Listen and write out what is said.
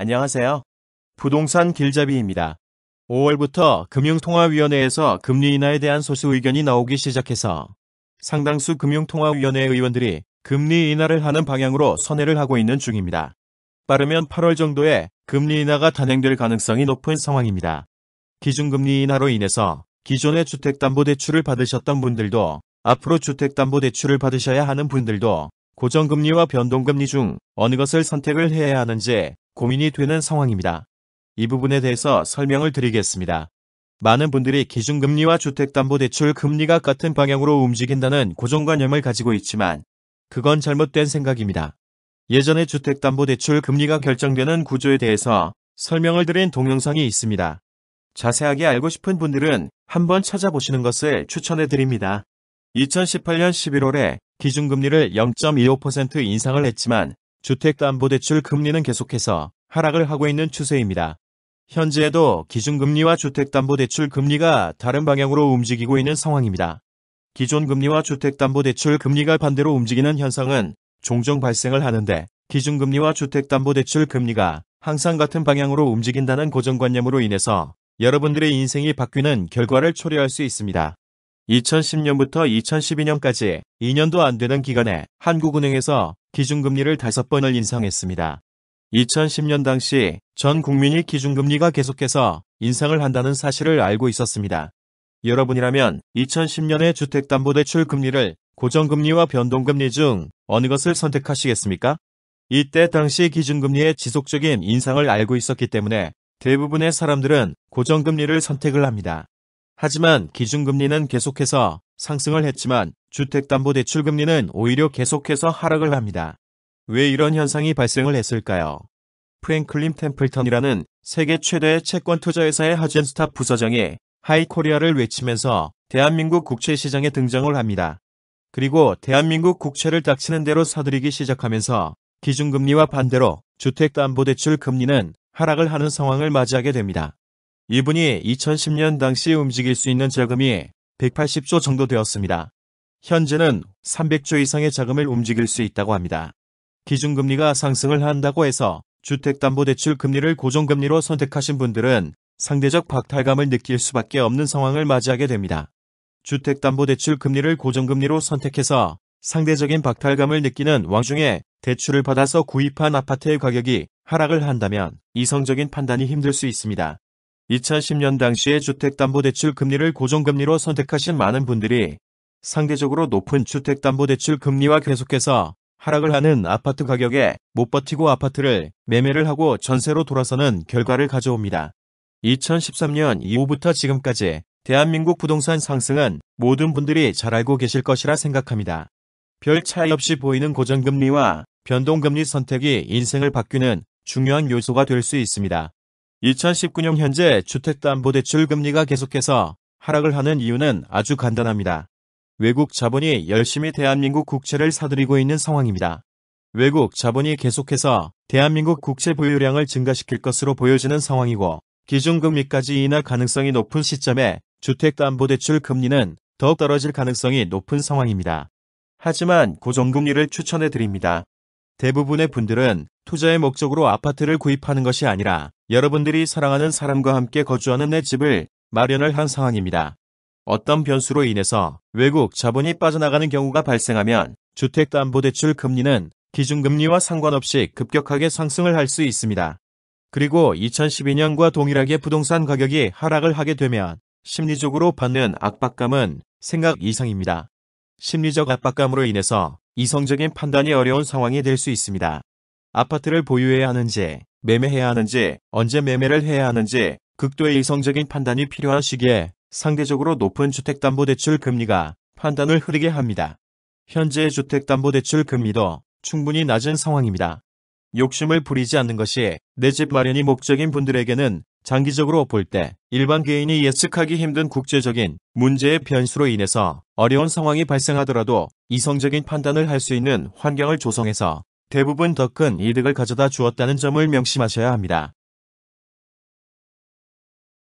안녕하세요. 부동산 길잡이입니다. 5월부터 금융통화위원회에서 금리 인하에 대한 소수 의견이 나오기 시작해서 상당수 금융통화위원회 의원들이 금리 인하를 하는 방향으로 선회를 하고 있는 중입니다. 빠르면 8월 정도에 금리 인하가 단행될 가능성이 높은 상황입니다. 기준금리 인하로 인해서 기존의 주택담보대출을 받으셨던 분들도 앞으로 주택담보대출을 받으셔야 하는 분들도 고정금리와 변동금리 중 어느 것을 선택을 해야 하는지 고민이 되는 상황입니다. 이 부분에 대해서 설명을 드리겠습니다. 많은 분들이 기준금리와 주택담보대출 금리가 같은 방향으로 움직인다는 고정관념을 가지고 있지만 그건 잘못된 생각입니다. 예전에 주택담보대출 금리가 결정되는 구조에 대해서 설명을 드린 동영상이 있습니다. 자세하게 알고 싶은 분들은 한번 찾아보시는 것을 추천해 드립니다. 2018년 11월에 기준금리를 0.25% 인상을 했지만 주택담보대출 금리는 계속해서 하락을 하고 있는 추세입니다. 현재에도 기준금리와 주택담보대출 금리가 다른 방향으로 움직이고 있는 상황입니다. 기존 금리와 주택담보대출 금리가 반대로 움직이는 현상은 종종 발생을 하는데 기준금리와 주택담보대출 금리가 항상 같은 방향으로 움직인다는 고정관념으로 인해서 여러분들의 인생이 바뀌는 결과를 초래할 수 있습니다. 2010년부터 2012년까지 2년도 안 되는 기간에 한국은행에서 기준금리를 5번을 인상했습니다. 2010년 당시 전 국민이 기준금리가 계속해서 인상을 한다는 사실을 알고 있었습니다. 여러분이라면 2010년에 주택담보대출 금리를 고정금리와 변동금리 중 어느 것을 선택하시겠습니까? 이때 당시 기준금리의 지속적인 인상을 알고 있었기 때문에 대부분의 사람들은 고정금리를 선택을 합니다. 하지만 기준금리는 계속해서 상승을 했지만 주택담보대출 금리는 오히려 계속해서 하락을 합니다. 왜 이런 현상이 발생을 했을까요? 프랭클린 템플턴이라는 세계 최대의 채권 투자회사의 하젠스탑 부서장이 하이코리아를 외치면서 대한민국 국채시장에 등장을 합니다. 그리고 대한민국 국채를 닥치는 대로 사들이기 시작하면서 기준금리와 반대로 주택담보대출 금리는 하락을 하는 상황을 맞이하게 됩니다. 이분이 2010년 당시 움직일 수 있는 자금이 180조 정도 되었습니다. 현재는 300조 이상의 자금을 움직일 수 있다고 합니다. 기준금리가 상승을 한다고 해서 주택담보대출 금리를 고정금리로 선택하신 분들은 상대적 박탈감을 느낄 수밖에 없는 상황을 맞이하게 됩니다. 주택담보대출 금리를 고정금리로 선택해서 상대적인 박탈감을 느끼는 와중에 대출을 받아서 구입한 아파트의 가격이 하락을 한다면 이성적인 판단이 힘들 수 있습니다. 2010년 당시에 주택담보대출 금리를 고정금리로 선택하신 많은 분들이 상대적으로 높은 주택담보대출 금리와 계속해서 하락을 하는 아파트 가격에 못 버티고 아파트를 매매를 하고 전세로 돌아서는 결과를 가져옵니다. 2013년 이후부터 지금까지 대한민국 부동산 상승은 모든 분들이 잘 알고 계실 것이라 생각합니다. 별 차이 없이 보이는 고정금리와 변동금리 선택이 인생을 바꾸는 중요한 요소가 될 수 있습니다. 2019년 현재 주택담보대출 금리가 계속해서 하락을 하는 이유는 아주 간단합니다. 외국 자본이 열심히 대한민국 국채를 사들이고 있는 상황입니다. 외국 자본이 계속해서 대한민국 국채 보유량을 증가시킬 것으로 보여지는 상황이고 기준금리까지 인하 가능성이 높은 시점에 주택담보대출 금리는 더욱 떨어질 가능성이 높은 상황입니다. 하지만 고정금리를 추천해 드립니다. 대부분의 분들은 투자의 목적으로 아파트를 구입하는 것이 아니라 여러분들이 사랑하는 사람과 함께 거주하는 내 집을 마련을 한 상황입니다. 어떤 변수로 인해서 외국 자본이 빠져나가는 경우가 발생하면 주택담보대출 금리는 기준금리와 상관없이 급격하게 상승을 할 수 있습니다. 그리고 2012년과 동일하게 부동산 가격이 하락을 하게 되면 심리적으로 받는 압박감은 생각 이상입니다. 심리적 압박감으로 인해서 이성적인 판단이 어려운 상황이 될 수 있습니다. 아파트를 보유해야 하는지, 매매해야 하는지, 언제 매매를 해야 하는지 극도의 이성적인 판단이 필요한 시기에 상대적으로 높은 주택담보대출 금리가 판단을 흐리게 합니다. 현재 주택담보대출 금리도 충분히 낮은 상황입니다. 욕심을 부리지 않는 것이 내 집 마련이 목적인 분들에게는 장기적으로 볼 때 일반 개인이 예측하기 힘든 국제적인 문제의 변수로 인해서 어려운 상황이 발생하더라도 이성적인 판단을 할 수 있는 환경을 조성해서 대부분 더 큰 이득을 가져다 주었다는 점을 명심하셔야 합니다.